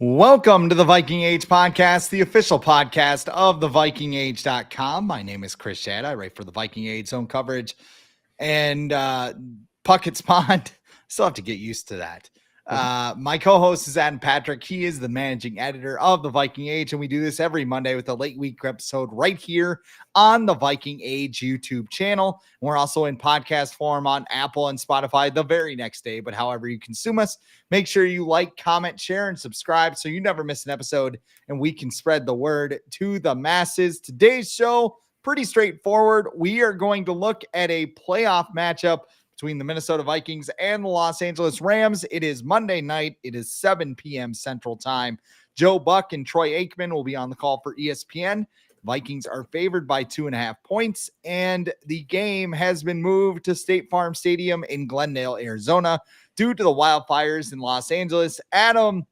Welcome to the Viking Age podcast, the official podcast of thevikingage.com. My name is Chris Schad. I write for the Viking Age zone coverage and Puckett's Pond. Still have to get used to that. My co-host is Adam Patrick. He is the managing editor of the Viking Age, and we do this every Monday with a late week episode right here on the Viking Age YouTube channel. We're also in podcast form on Apple and Spotify the very next day, but however you consume us, make sure you like, comment, share, and subscribe so you never miss an episode and we can spread the word to the masses. Today's show, pretty straightforward. We are going to look at a playoff matchup between the Minnesota Vikings and the Los Angeles Rams. It is Monday night. It is 7 p.m. Central Time. Joe Buck and Troy Aikman will be on the call for ESPN. Vikings are favored by 2.5 points, and the game has been moved to State Farm Stadium in Glendale, Arizona, due to the wildfires in Los Angeles. Adam,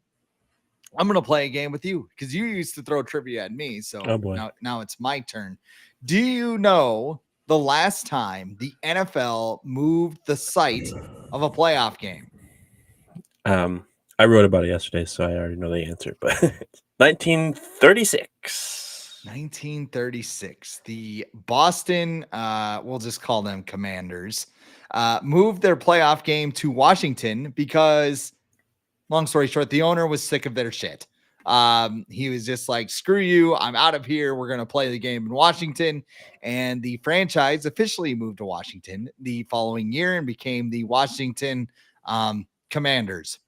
I'm going to play a game with you because you used to throw trivia at me. So now it's my turn. Do you know the last time the NFL moved the site of a playoff game? I wrote about it yesterday, so I already know the answer, but 1936. 1936. The Boston, we'll just call them Commanders, moved their playoff game to Washington because, long story short, the owner was sick of their shit. He was just like, screw you, I'm out of here. We're going to play the game in Washington. And the franchise officially moved to Washington the following year and became the Washington Commanders.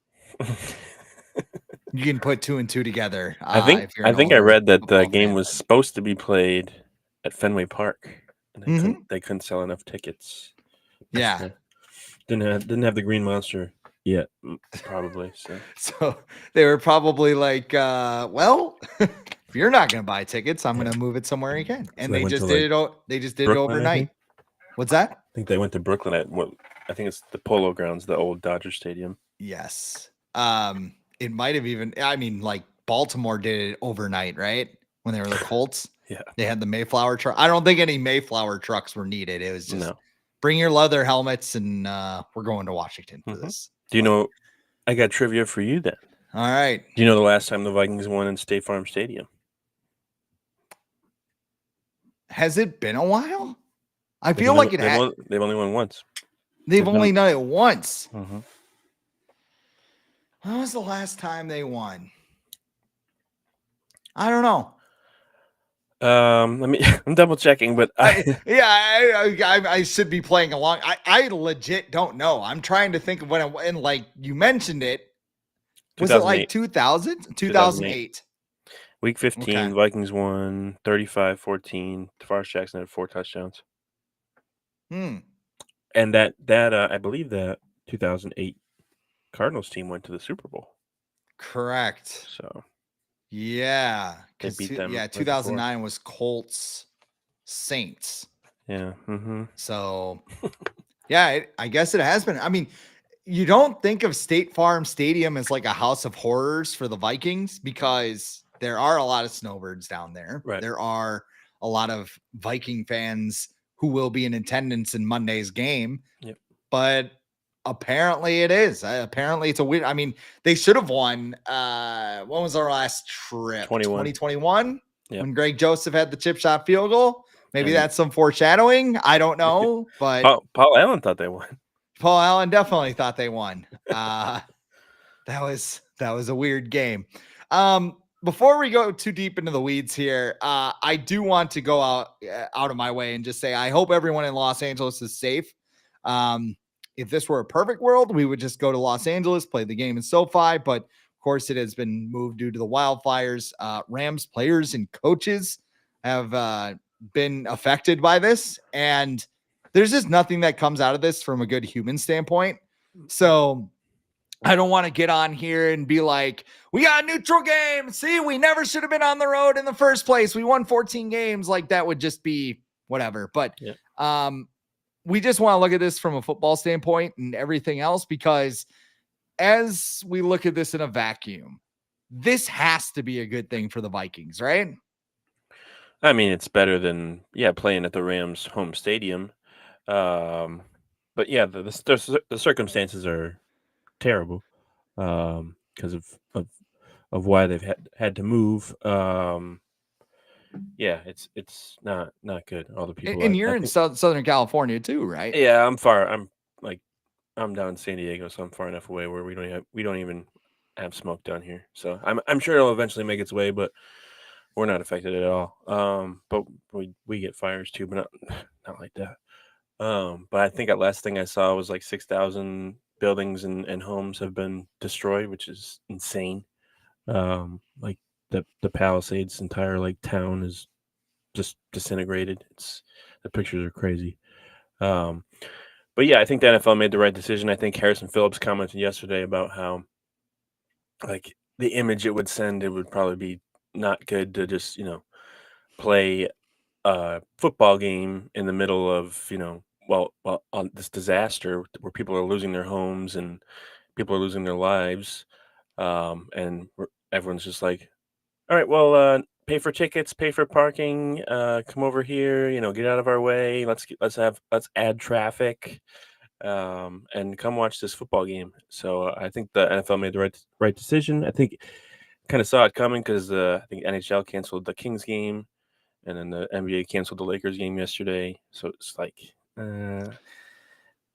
You can put two and two together. I think I read that the game was supposed to be played at Fenway Park, and they couldn't sell enough tickets. Yeah. Didn't have the Green Monster yet, probably. So they were probably like, well, if you're not going to buy tickets, I'm going to move it somewhere again. And so they just did it. They just did Brooklyn, it overnight. What's that? I think they went to Brooklyn I think it's the Polo Grounds, the old Dodger Stadium. Yes. It might have even, like Baltimore did it overnight, right? When they were the Colts. Yeah. They had the Mayflower truck. I don't think any Mayflower trucks were needed. It was just bring your leather helmets and we're going to Washington for this. Do you know, I got trivia for you then. All right. Do you know the last time the Vikings won in State Farm Stadium? Has it been a while? I feel like they've only won once. They've only done it once. Mm-hmm. When was the last time they won? I don't know. I'm double checking, but I should be playing along. I legit don't know. I'm trying to think of when like you mentioned it. Was it like 2000? 2008. Week 15, okay. Vikings won 35-14. Tavares Jackson had 4 touchdowns. And that I believe that 2008 Cardinals team went to the Super Bowl. Correct. So yeah, they beat them. Yeah, 2009 was Colts Saints. Yeah. Mm-hmm. So yeah, I guess it has been. I mean, you don't think of State Farm Stadium as like a house of horrors for the Vikings because there are a lot of snowbirds down there. Right. There are a lot of Viking fans who will be in attendance in Monday's game. Yep. But apparently it is. Apparently it's a weird. I mean, they should have won. When was our last trip? 2021. Yep. When Greg Joseph had the chip shot field goal. Maybe that's some foreshadowing. I don't know. But Paul Allen thought they won. Paul Allen definitely thought they won. That was a weird game. Before we go too deep into the weeds here, I do want to go out of my way and just say I hope everyone in Los Angeles is safe. If this were a perfect world, we would just go to Los Angeles, play the game in SoFi. But of course, it has been moved due to the wildfires. Rams players and coaches have been affected by this. And there's just nothing that comes out of this from a good human standpoint. So I don't want to get on here and be like, we got a neutral game. See, we never should have been on the road in the first place. We won 14 games. Like that would just be whatever. But we just want to look at this from a football standpoint and everything else, because as we look at this in a vacuum, this has to be a good thing for the Vikings, right? I mean, it's better than, playing at the Rams home stadium. But yeah, the circumstances are terrible because of why they've had to move. Yeah, it's not good. All the people And I you're in think. Southern California too, right? Yeah, I'm far. I'm down in San Diego, so I'm far enough away where we don't even have smoke down here. So I'm sure it'll eventually make its way, but we're not affected at all. But we get fires too, but not like that. But I think the last thing I saw was like 6,000 buildings and homes have been destroyed, which is insane. Like the Palisades entire like town is just disintegrated. The pictures are crazy. Um, but yeah, I think the NFL made the right decision. I think Harrison Phillips commented yesterday about how like the image it would send, it would probably be not good to just play a football game in the middle of on this disaster where people are losing their homes and people are losing their lives, and everyone's just like, all right, well, pay for tickets, pay for parking, come over here, get out of our way. Let's add traffic, and come watch this football game. So I think the NFL made the right decision. I think kind of saw it coming because I think NHL canceled the Kings game, and then the NBA canceled the Lakers game yesterday. So it's like, and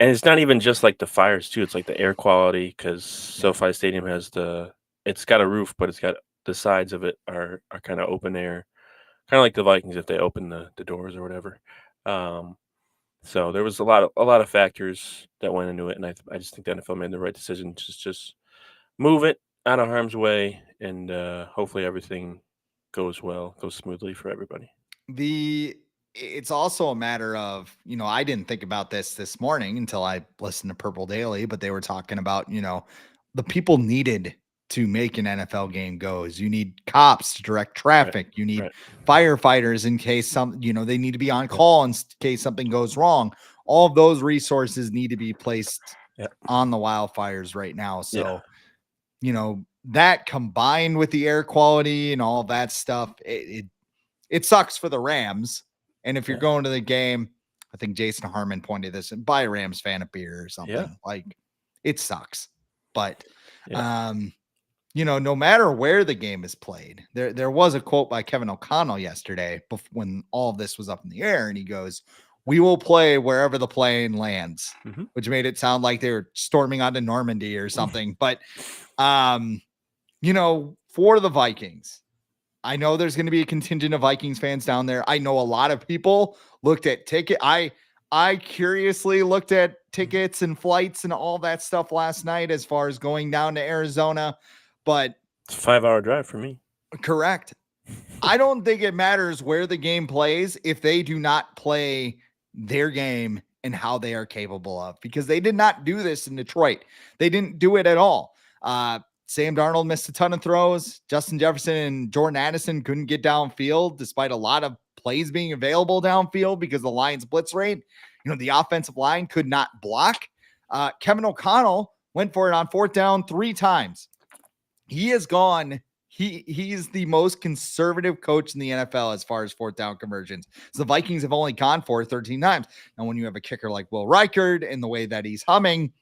it's not even just like the fires too. It's like the air quality because SoFi Stadium it's got a roof, but it's got the sides of it are kind of open air, kind of like the Vikings if they open the doors or whatever. So there was a lot of factors that went into it, and I just think the NFL made the right decision to just move it out of harm's way, and hopefully everything goes smoothly for everybody. It's also a matter of, I didn't think about this morning until I listened to Purple Daily, but they were talking about, the people needed to make an NFL game goes. You need cops to direct traffic. Right. You need Right. firefighters in case they need to be on call in case something goes wrong. All of those resources need to be placed on the wildfires right now. So, that combined with the air quality and all that stuff, it sucks for the Rams. And if you're going to the game, I think Jason Harmon pointed this and buy a Rams fan a beer or something. Like it sucks. But no matter where the game is played, there was a quote by Kevin O'Connell yesterday when all of this was up in the air, and he goes, "We will play wherever the plane lands," which made it sound like they were storming onto Normandy or something. But for the Vikings, I know there's going to be a contingent of Vikings fans down there. I know a lot of people looked at I curiously looked at tickets and flights and all that stuff last night as far as going down to Arizona, but it's a 5-hour drive for me. Correct. I don't think it matters where the game plays if they do not play their game and how they are capable of, because they did not do this in Detroit. They didn't do it at all. Sam Darnold missed a ton of throws. Justin Jefferson and Jordan Addison couldn't get downfield despite a lot of plays being available downfield because the Lions blitz rate. The offensive line could not block. Kevin O'Connell went for it on fourth down 3 times. He has gone. He is the most conservative coach in the NFL as far as fourth down conversions. So the Vikings have only gone for 13 times. Now, when you have a kicker like Will Reichard and the way that he's humming,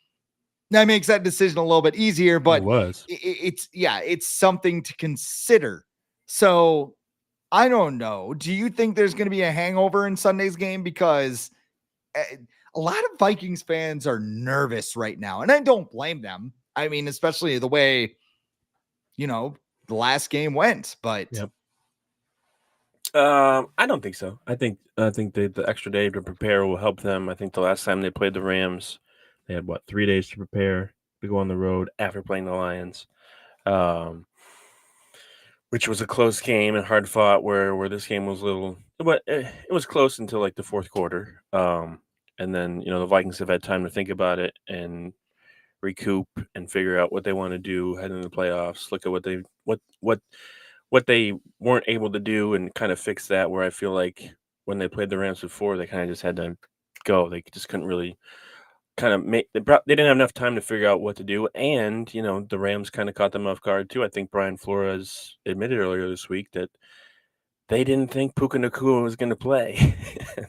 that makes that decision a little bit easier, but it's something to consider. So I don't know. Do you think there's going to be a hangover in Sunday's game? Because a lot of Vikings fans are nervous right now, and I don't blame them. I mean, especially the way, the last game went, but I don't think so. I think the extra day to prepare will help them. I think the last time they played the Rams, they had 3 days to prepare to go on the road after playing the Lions, which was a close game and hard fought. Where this game was but it was close until like the fourth quarter. And then the Vikings have had time to think about it and recoup and figure out what they want to do heading into the playoffs. Look at what they weren't able to do and kind of fix that, where I feel like when they played the Rams before, they kind of just had to go. They just couldn't really kind of they didn't have enough time to figure out what to do. And, the Rams kind of caught them off guard too. I think Brian Flores admitted earlier this week that they didn't think Puka Nacua was going to play.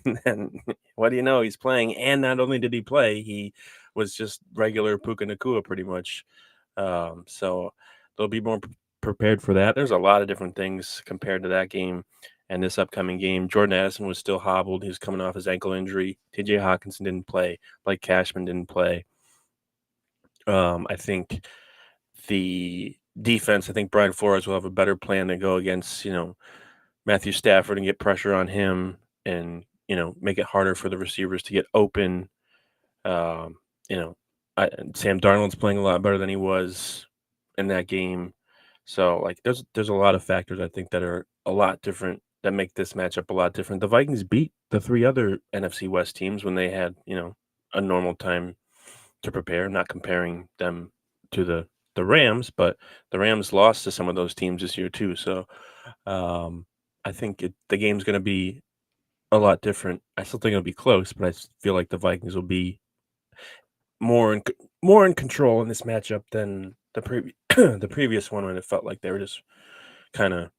And then what do you know? He's playing. And not only did he play, he was just regular Puka Nacua pretty much. So they'll be more prepared for that. There's a lot of different things compared to that game and this upcoming game. Jordan Addison was still hobbled. He was coming off his ankle injury. TJ Hawkinson didn't play. Blake Cashman didn't play. I think the defense, I think Brian Flores will have a better plan to go against, Matthew Stafford and get pressure on him and, make it harder for the receivers to get open. Sam Darnold's playing a lot better than he was in that game. So, there's a lot of factors I think that are a lot different that make this matchup a lot different. The Vikings beat the 3 other NFC West teams when they had, a normal time to prepare. I'm not comparing them to the Rams, but the Rams lost to some of those teams this year too. So, I think the game's going to be a lot different. I still think it'll be close, but I feel like the Vikings will be more in control in this matchup than the previous one, when it felt like they were just kind of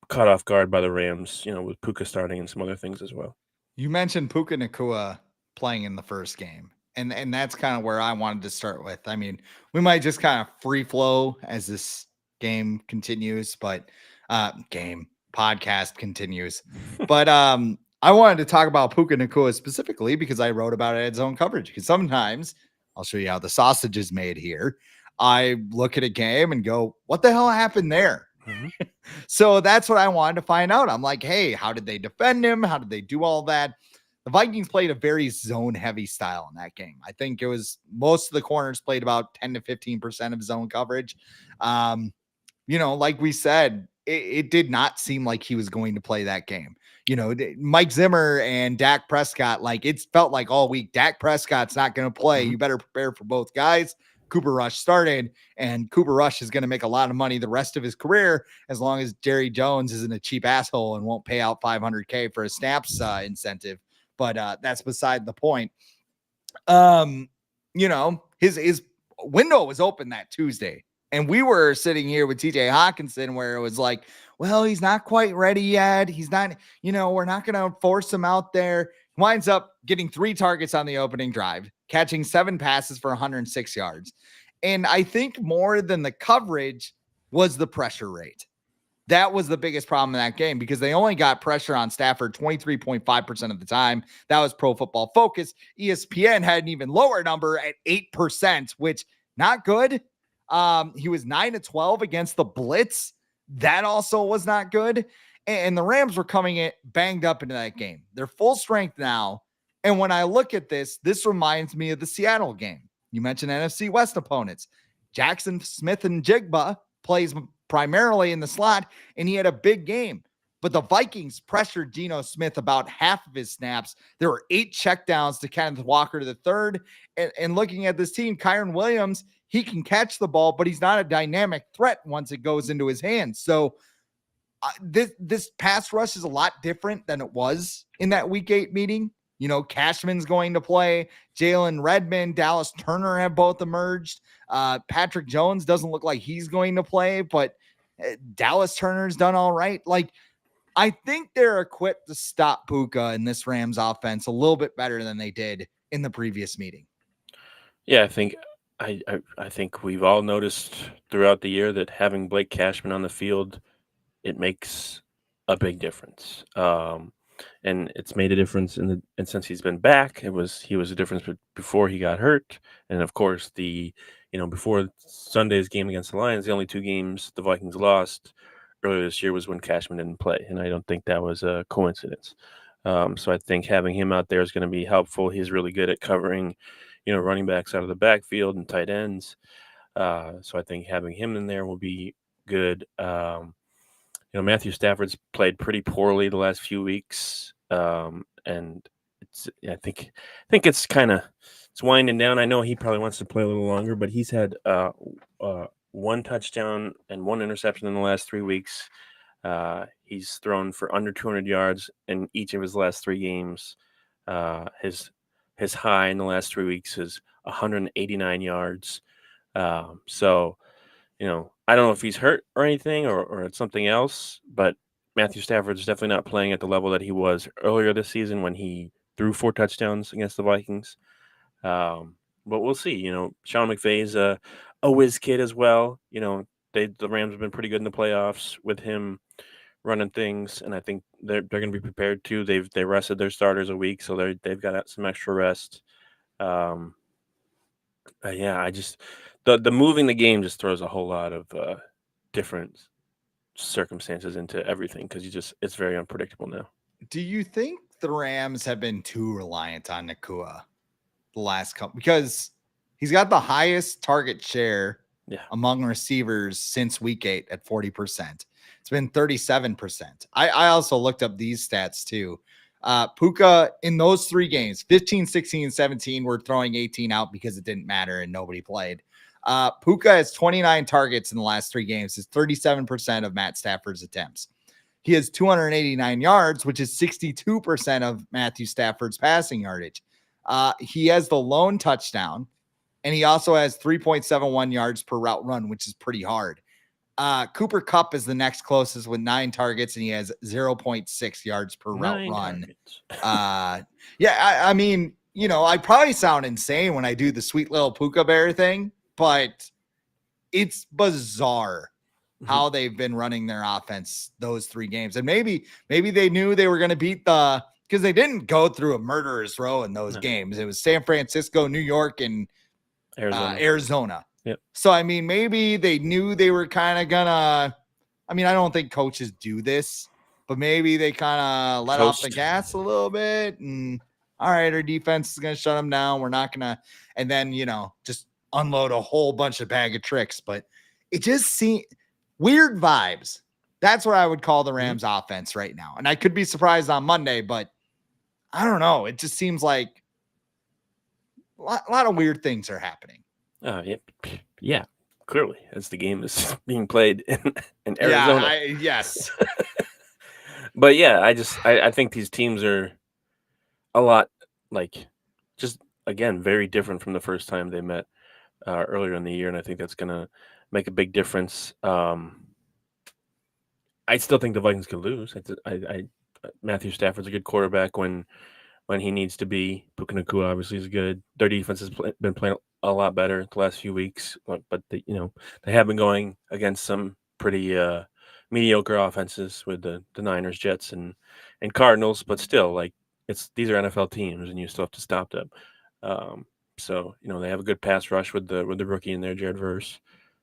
caught off guard by the Rams, with Puka starting and some other things as well. You mentioned Puka Nacua playing in the first game, and that's kind of where I wanted to start with. I mean, we might just kind of free flow as this game continues, but podcast continues. But I wanted to talk about Puka Nacua specifically because I wrote about it at Zone Coverage. Because sometimes I'll show you how the sausage is made here. I look at a game and go, what the hell happened there? Mm-hmm. So that's what I wanted to find out. I'm like, hey, how did they defend him? How did they do all that? The Vikings played a very zone heavy style in that game. I think it was most of the corners played about 10 to 15% of zone coverage. Like we said, it did not seem like he was going to play that game. Mike Zimmer and Dak Prescott, it felt like all week, Dak Prescott's not going to play. Mm-hmm. You better prepare for both guys. Cooper Rush started, and Cooper Rush is going to make a lot of money the rest of his career as long as Jerry Jones isn't a cheap asshole and won't pay out $500K for a snaps incentive. But that's beside the point. His window was open that Tuesday, and we were sitting here with TJ Hawkinson where it was like, well, he's not quite ready yet. He's not, we're not going to force him out there. He winds up getting 3 targets on the opening drive, catching 7 passes for 106 yards. And I think more than the coverage was the pressure rate. That was the biggest problem in that game because they only got pressure on Stafford 23.5% of the time. That was Pro Football Focus. ESPN had an even lower number at 8%, which not good. He was 9-12 against the blitz. That also was not good. And the Rams were coming in banged up into that game. They're full strength now. And when I look at this reminds me of the Seattle game. You mentioned NFC West opponents. Jackson Smith-Njigba plays primarily in the slot, and he had a big game. But the Vikings pressured Geno Smith about half of his snaps. There were 8 checkdowns to Kenneth Walker to the third. And looking at this team, Kyren Williams, he can catch the ball, but he's not a dynamic threat once it goes into his hands. So this pass rush is a lot different than it was in that Week 8 meeting. Cashman's going to play. Jalen Redmond, Dallas Turner have both emerged. Patrick Jones doesn't look like he's going to play, but Dallas Turner's done all right. I think they're equipped to stop Puka in this Rams offense a little bit better than they did in the previous meeting. Yeah, I think we've all noticed throughout the year that having Blake Cashman on the field, it makes a big difference. And it's made a difference and since he's been back, he was a difference before he got hurt. And of course, before Sunday's game against the Lions, the only 2 games the Vikings lost earlier this year was when Cashman didn't play. And I don't think that was a coincidence. So I think having him out there is going to be helpful. He's really good at covering, running backs out of the backfield and tight ends. So I think having him in there will be good. Matthew Stafford's played pretty poorly the last few weeks, and I think it's winding down. I know he probably wants to play a little longer, but he's had 1 touchdown and 1 interception in the last 3 weeks. He's thrown for under 200 yards in each of his last 3 games. His high in the last 3 weeks is 189 yards. So, I don't know if he's hurt or anything or it's something else, but Matthew Stafford's definitely not playing at the level that he was earlier this season when he threw 4 touchdowns against the Vikings. But we'll see. Sean McVay's a whiz kid as well. the Rams have been pretty good in the playoffs with him running things, and I think they're going to be prepared too. They rested their starters a week, so they've got some extra rest. Yeah, I just the moving the game just throws a whole lot of different circumstances into everything because it's very unpredictable now. Do you think the Rams have been too reliant on Nacua the last couple? Because he's got the highest target share among receivers since week 8 at 40%. It's been 37%. I also looked up these stats too. Puka in those 3 games, 15, 16, 17, we're throwing 18 out because it didn't matter and nobody played. Puka has 29 targets in the last 3 games. It's 37% of Matt Stafford's attempts. He has 289 yards, which is 62% of Matthew Stafford's passing yardage. He has the lone touchdown, and he also has 3.71 yards per route run, which is pretty hard. Cooper Kupp is the next closest with 9 targets, and he has 0.6 yards per route run. I mean, I probably sound insane when I do the sweet little Puka Bear thing, but it's bizarre how they've been running their offense those 3 games. And maybe they knew they were going to beat because they didn't go through a murderer's row in those games. It was San Francisco, New York, and Arizona. Yep. So, I mean, maybe they knew they were kind of gonna, I mean, I don't think coaches do this, but maybe they kind of let off the gas a little bit and all right, our defense is going to shut them down. We're not going to, and then, just unload a whole bunch of bag of tricks, but it just seems weird vibes. That's what I would call the Rams offense right now. And I could be surprised on Monday, but I don't know. It just seems like a lot of weird things are happening. Yeah, clearly, as the game is being played in Arizona. Yes. But yeah, I think these teams are a lot just again very different from the first time they met earlier in the year, and I think that's going to make a big difference. I still think the Vikings could lose. Matthew Stafford's a good quarterback when he needs to be. Puka Nacua obviously is good. Their defense has been playing a lot better the last few weeks, but they have been going against some pretty mediocre offenses with the Niners, Jets, and Cardinals. But still, these are NFL teams, and you still have to stop them. So they have a good pass rush with the rookie in there, Jared Verse.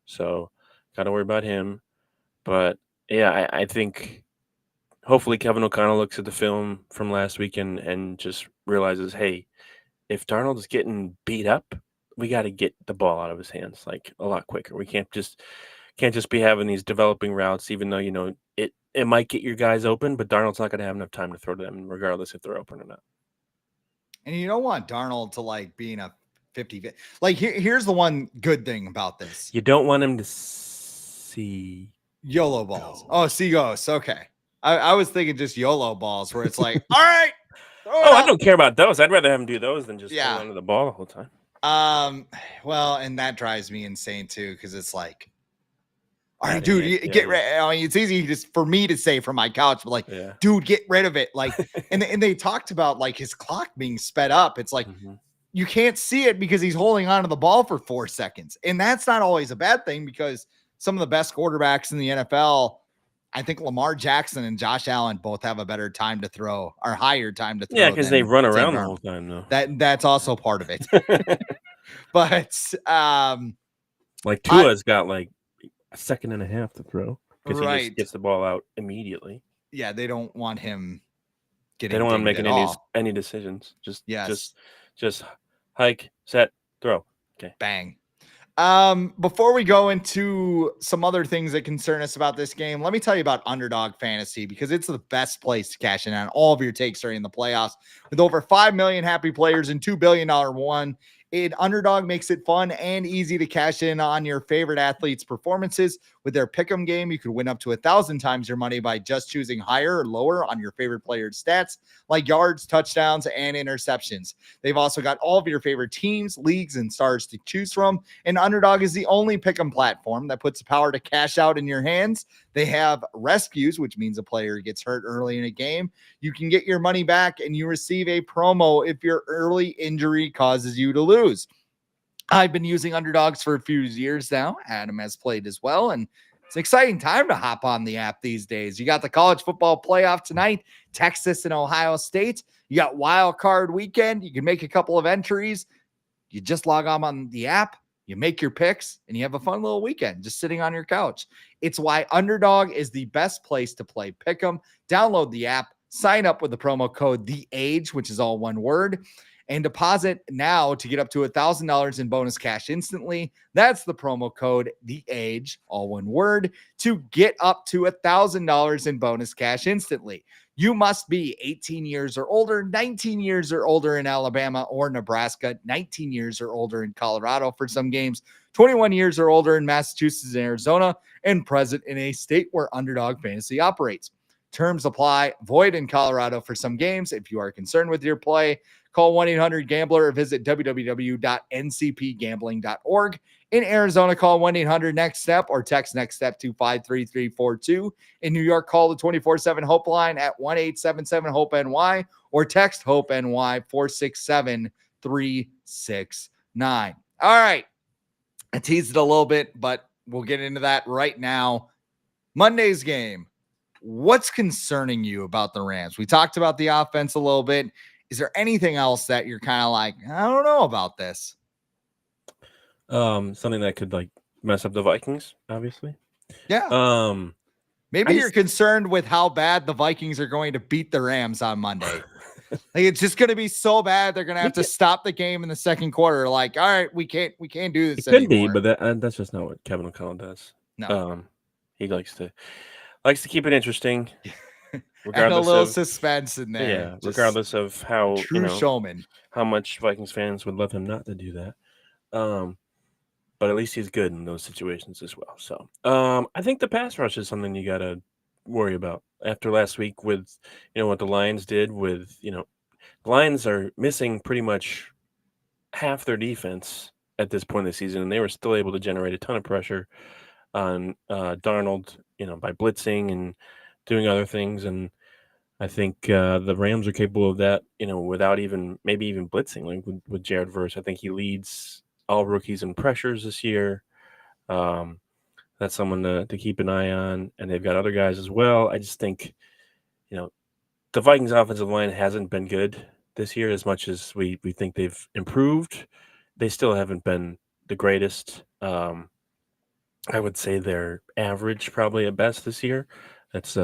So got to worry about him. But yeah, I think hopefully Kevin O'Connell looks at the film from last week and just realizes, hey, if Darnold's getting beat up, we got to get the ball out of his hands a lot quicker. We can't just be having these developing routes, even though it might get your guys open, but Darnold's not going to have enough time to throw to them, regardless if they're open or not. And you don't want Darnold to be in a 50. Here's the one good thing about this. You don't want him to see YOLO balls. Ghosts. Oh, see ghosts. Okay. I was thinking just YOLO balls where it's all right. I don't care about those. I'd rather have him do those than just hold onto the ball the whole time. Well, and that drives me insane too, because it's all right, dude, get rid. I mean, it's easy just for me to say from my couch, but dude, get rid of it. And they talked about his clock being sped up. It's you can't see it because he's holding onto the ball for 4 seconds, and that's not always a bad thing because some of the best quarterbacks in the NFL, I think Lamar Jackson and Josh Allen both have a better time to throw or higher time to throw. Yeah, because they run around the whole time, though. That's also part of it. But Tua's got a second and a half to throw because he just gets the ball out immediately. Yeah, they don't want him getting. They don't want him making any decisions. Just hike, set, throw. Okay, bang. Before we go into some other things that concern us about this game, let me tell you about Underdog Fantasy because it's the best place to cash in on all of your takes during the playoffs. With over 5 million happy players and $2 billion won, Underdog makes it fun and easy to cash in on your favorite athletes' performances. With their pick'em game, you could win up to 1,000 times your money by just choosing higher or lower on your favorite players' stats, like yards, touchdowns, and interceptions. They've also got all of your favorite teams, leagues, and stars to choose from. And Underdog is the only pick'em platform that puts the power to cash out in your hands. They have rescues, which means a player gets hurt early in a game. You can get your money back and you receive a promo if your early injury causes you to lose. I've been using Underdogs for a few years now. Adam has played as well, and it's an exciting time to hop on the app these days. You got the college football playoff tonight, Texas and Ohio State. You got Wild-Card weekend. You can make a couple of entries. You just log on the app, you make your picks, and you have a fun little weekend just sitting on your couch. It's why Underdog is the best place to play Pick'em. Download the app, sign up with the promo code THEAGE, which is all one word, and deposit now to get up to $1,000 in bonus cash instantly. That's the promo code THEAGE, all one word, to get up to $1,000 in bonus cash instantly. You must be 18 years or older, 19 years or older in Alabama or Nebraska, 19 years or older in Colorado for some games, 21 years or older in Massachusetts and Arizona, and present in a state where Underdog Fantasy operates. Terms apply. Void in Colorado for some games. If you are concerned with your play, call 1-800-GAMBLER or visit www.ncpgambling.org. In Arizona, call 1-800-NEXT-STEP or text NEXT STEP to 53342. In New York, call the 24/7 Hope line at 1-877-HOPE-NY or text HOPE-NY 467-369. All right. I teased it a little bit, but we'll get into that right now. Monday's game. What's concerning you about the Rams? We talked about the offense a little bit. Is there anything else that you're kind of like, I don't know about this? Something that could like mess up the Vikings, obviously. Yeah. Maybe you're concerned with how bad the Vikings are going to beat the Rams on Monday. Like it's just going to be so bad they're going to have to stop the game in the second quarter. Like, all right, we can't do this anymore. Could be, but that's just not what Kevin O'Connell does. No. He likes to keep it interesting. Regardless and a little suspense in there. Yeah, regardless of how true showman, how much Vikings fans would love him not to do that. But at least he's good in those situations as well. So I think the pass rush is something you got to worry about. After last week with, what the Lions did with, the Lions are missing pretty much half their defense at this point in the season, and they were still able to generate a ton of pressure on Darnold, by blitzing and doing other things. And I think the Rams are capable of that, without even blitzing, like with Jared Verse. I think he leads all rookies in pressures this year. That's someone to keep an eye on, and they've got other guys as well. I just think, the Vikings offensive line hasn't been good this year as much as we think they've improved. They still haven't been the greatest. I would say they're average probably at best this year. That's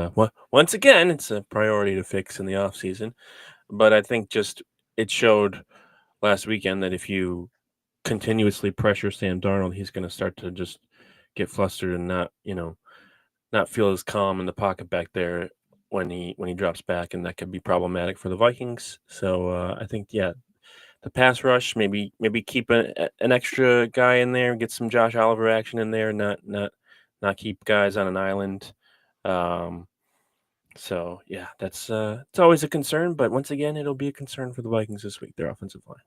once again, it's a priority to fix in the offseason. But I think just it showed last weekend that if you continuously pressure Sam Darnold, he's going to start to just get flustered and not feel as calm in the pocket back there when he drops back, and that could be problematic for the Vikings. So I think the pass rush, maybe keep an extra guy in there, get some Josh Oliver action in there, not keep guys on an island. So yeah, that's it's always a concern, but once again, it'll be a concern for the Vikings this week, their offensive line.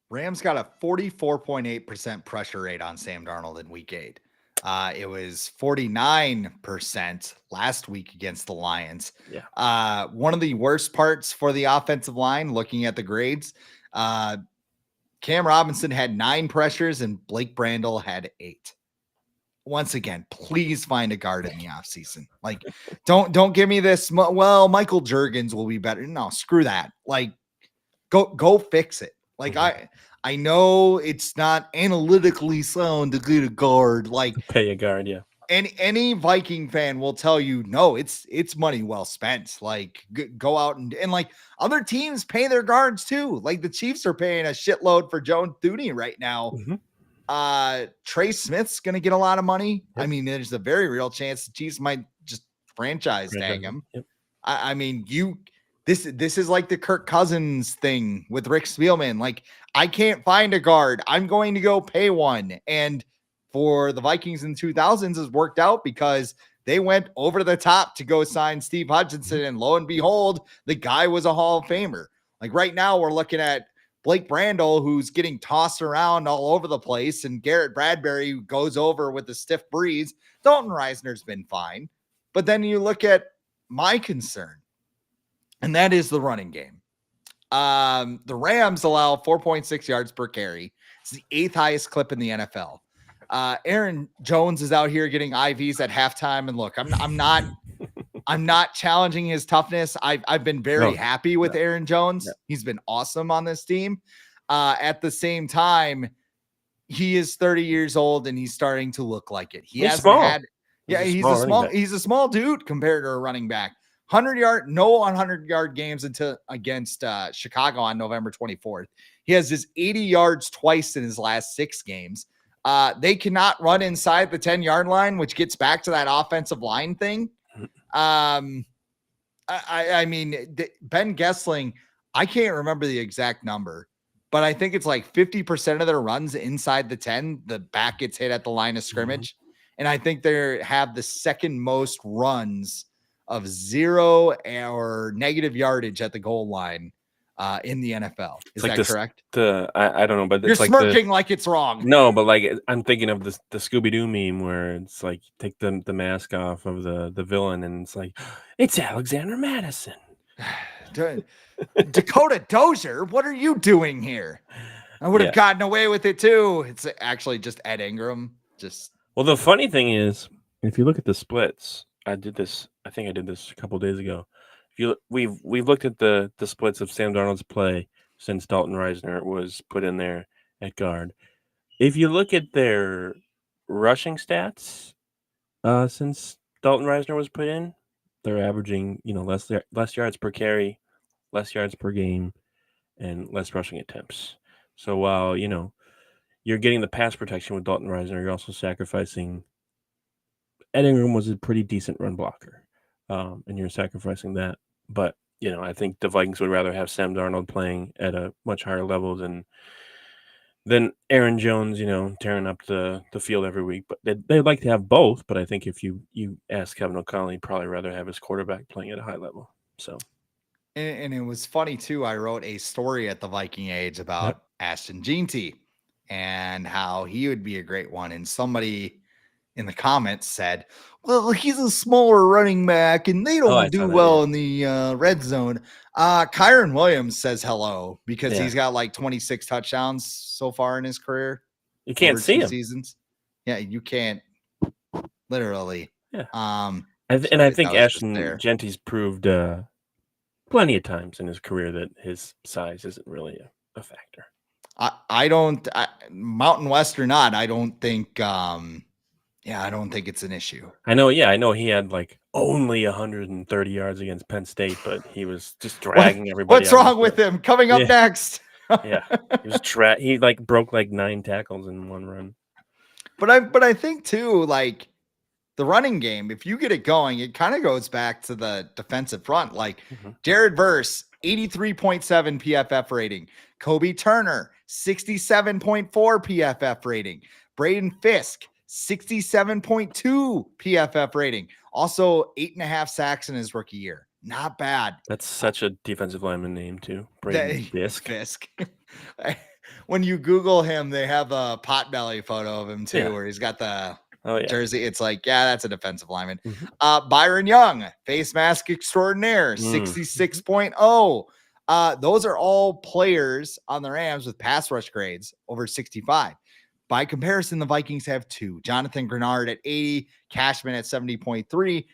Rams got a 44.8% pressure rate on Sam Darnold in week 8. It was 49% last week against the Lions. Yeah. One of the worst parts for the offensive line, looking at the grades, Cam Robinson had 9 pressures and Blake Brandel had 8. Once again, please find a guard in the offseason. Like, don't give me this. Well, Michael Juergens will be better. No, screw that. Like, go fix it. Like, I know it's not analytically sound to get a guard. Like, pay a guard, yeah. Any Viking fan will tell you, no, it's money well spent. Like, go out and like other teams pay their guards too. Like the Chiefs are paying a shitload for Joe Thuney right now. Mm-hmm. Trey Smith's going to get a lot of money. Yep. I mean, there's a very real chance the Chiefs might just franchise tag him. Yep. I mean, this is like the Kirk Cousins thing with Rick Spielman. Like, I can't find a guard. I'm going to go pay one. And for the Vikings in the 2000s has worked out because they went over the top to go sign Steve Hutchinson. And lo and behold, the guy was a Hall of Famer. Like right now we're looking at Blake Brandel, who's getting tossed around all over the place, and Garrett Bradbury, who goes over with a stiff breeze. Dalton Reisner's been fine. But then you look at my concern, and that is the running game. The Rams allow 4.6 yards per carry. It's the 8th highest clip in the NFL. Aaron Jones is out here getting IVs at halftime. And look, I'm not challenging his toughness. I've been very happy with Aaron Jones. He's been awesome on this team. At the same time, he is 30 years old and he's starting to look like it. He's a small dude compared to a running back. 100-yard games against Chicago on November 24th. He has his 80 yards twice in his last 6 games. They cannot run inside the 10-yard line, which gets back to that offensive line thing. I mean, Ben Gessling, I can't remember the exact number, but I think it's like 50% of their runs inside the 10, the back gets hit at the line of scrimmage. And I think they have the second most runs of 0 or negative yardage at the goal line in the NFL. Is that correct? I don't know, but you're smirking like it's wrong. No, but like I'm thinking of the Scooby-Doo meme where it's like take the mask off of the villain and it's like it's Alexander Madison. Dakota Dozier, what are you doing here? I would have gotten away with it too. It's actually just Ed Ingram. Well, the funny thing is, if you look at the splits, I think I did this a couple days ago. We've looked at the splits of Sam Darnold's play since Dalton Risner was put in there at guard. If you look at their rushing stats since Dalton Risner was put in, they're averaging less yards per carry, less yards per game, and less rushing attempts. So while you're getting the pass protection with Dalton Risner, you're also sacrificing. Ed Ingram was a pretty decent run blocker, and you're sacrificing that. But I think the Vikings would rather have Sam Darnold playing at a much higher level than Aaron Jones, tearing up the field every week. But they'd like to have both. But I think if you ask Kevin O'Connell, he'd probably rather have his quarterback playing at a high level. So, and it was funny too. I wrote a story at the Viking Age about Ashton Jeanty and how he would be a great one. And somebody in the comments said, well, he's a smaller running back and they don't do well in the red zone. Kyron Williams says hello because he's got like 26 touchdowns so far in his career. You can't see him. Seasons. Yeah, you can't literally. Yeah. I think Ashton Jeanty's proved plenty of times in his career that his size isn't really a factor. I don't, Mountain West or not, I don't think I don't think it's an issue. I know he had like only 130 yards against Penn State, but he was just dragging everybody. What's wrong with him? Coming up next. He was he like broke like 9 tackles in one run. But I think too, like the running game, if you get it going, it kind of goes back to the defensive front. Like Jared Verse, 83.7 PFF rating. Kobe Turner, 67.4 PFF rating. Braden Fisk, 67.2 PFF rating. Also 8.5 sacks in his rookie year. Not bad. That's such a defensive lineman name too. Braden Fisk. When you Google him, they have a Potbelly photo of him too, where he's got the jersey. It's like, that's a defensive lineman. Byron Young, face mask extraordinaire, 66.0. Those are all players on the Rams with pass rush grades over 65. By comparison, the Vikings have 2. Jonathan Grenard at 80, Cashman at 70.3.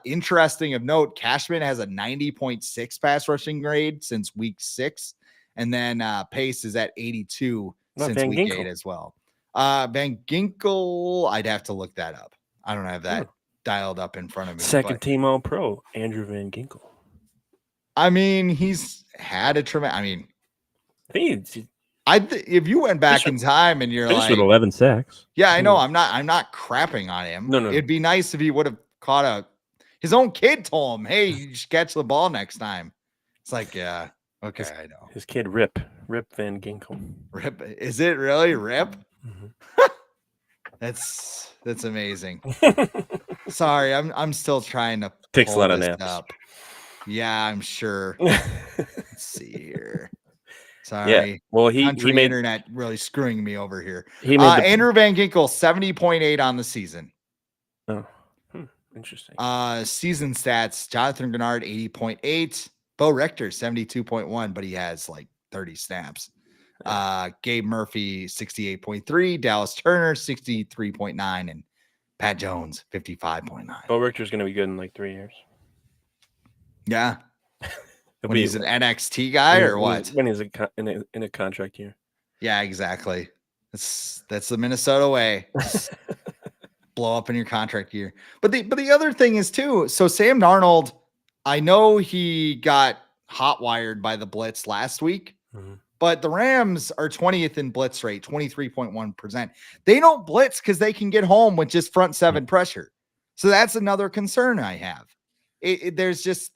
Interesting of note, Cashman has a 90.6 pass rushing grade since week 6. And then Pace is at 82 since week 8 as well. Van Ginkel, I'd have to look that up. I don't have that dialed up in front of me. Second team All-Pro, Andrew Van Ginkel. I mean, he's had a tremendous. I mean, if you went back in time and you're like with 11 sacks. Yeah, I know. I'm not crapping on him. No. It'd be nice if he would have caught his own kid told him, hey, you should catch the ball next time. It's like, yeah, okay, I know. His kid Rip Van Ginkel. Rip. Is it really Rip? Mm-hmm. That's amazing. Sorry, I'm still trying to takes a lot of naps. Up. Yeah, I'm sure. Let's see here. Sorry. Yeah. Well, he made internet really screwing me over here. Andrew Van Ginkel, 70.8 on the season. Oh, interesting. Season stats: Jonathan Grenard, 80.8. Bo Richter, 72.1, but he has like 30 snaps. Gabe Murphy 68.3, Dallas Turner 63.9, and Pat Jones 55.9. Bo Richter's going to be good in like 3 years. Yeah. When he's an NXT guy or what? When he's in a contract year. Yeah, exactly. That's the Minnesota way. Just blow up in your contract year. But the other thing is too, so Sam Darnold, I know he got hot wired by the blitz last week, but the Rams are 20th in blitz rate, 23.1%. They don't blitz because they can get home with just front seven pressure. So that's another concern I have. There's just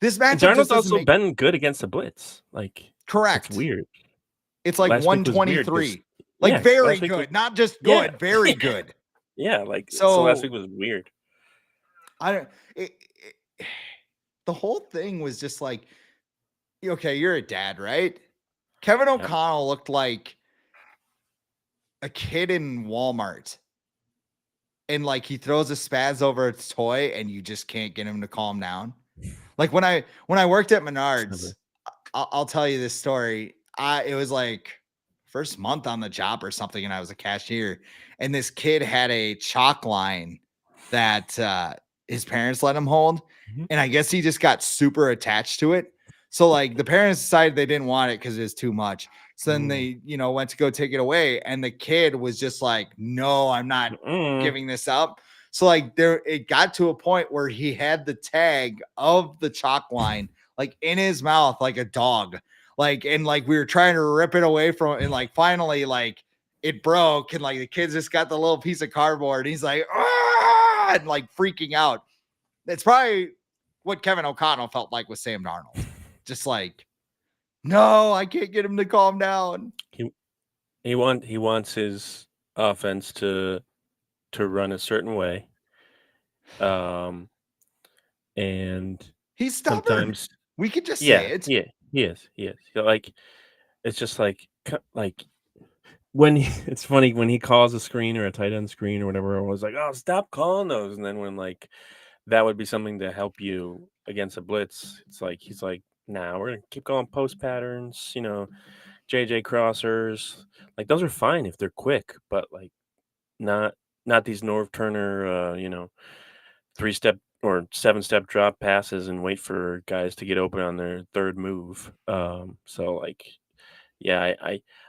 this matchup. Darnold's also been good against the blitz. Like, correct. It's weird. It's like 123. Like very good, not just good, very good. Yeah, like so last week was weird. The whole thing was just like, okay, you're a dad, right? Kevin O'Connell looked like a kid in Walmart. And like he throws a spaz over its toy and you just can't get him to calm down. Like when I worked at Menards, I'll tell you this story. It was like first month on the job or something, and I was a cashier, and this kid had a chalk line that his parents let him hold, and I guess he just got super attached to it. So like the parents decided they didn't want it because it was too much. So then they, went to go take it away, and the kid was just like, "No, I'm not giving this up." So like it got to a point where he had the tag of the chalk line like in his mouth, like a dog. Like, and like we were trying to rip it away from it, and like finally, like it broke, and like the kids just got the little piece of cardboard, and he's like, ah! And like freaking out. That's probably what Kevin O'Connell felt like with Sam Darnold. Just like, no, I can't get him to calm down. He wants his offense to run a certain way. And he's stubborn. We could just say it. Yeah, he is. Like, it's just like when it's funny when he calls a screen or a tight end screen or whatever, I was like, oh, stop calling those. And then when like that would be something to help you against a blitz, it's like he's like, nah, we're gonna keep going post patterns, JJ crossers. Like those are fine if they're quick, but like not these Norv Turner 3-step or 7-step drop passes and wait for guys to get open on their third move. So like, yeah,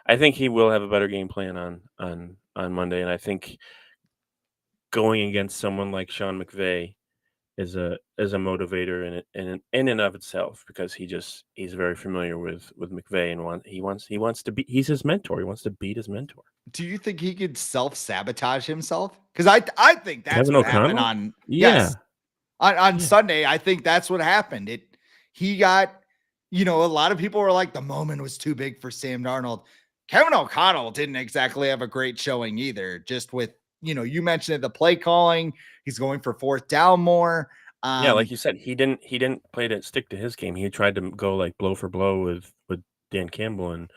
I think he will have a better game plan on Monday, and I think going against someone like Sean McVay is a motivator in and of itself, because he's very familiar with McVay, and he wants to be, he's his mentor. He wants to beat his mentor. Do you think he could self-sabotage himself? Because I think that's Kevin what O'Connell? happened on on Sunday. I think that's what happened. He got, a lot of people were like, the moment was too big for Sam Darnold. Kevin O'Connell didn't exactly have a great showing either. Just with, you mentioned it, the play calling, he's going for fourth down more. Yeah, like you said, he didn't play to stick to his game. He tried to go like blow for blow with Dan Campbell, and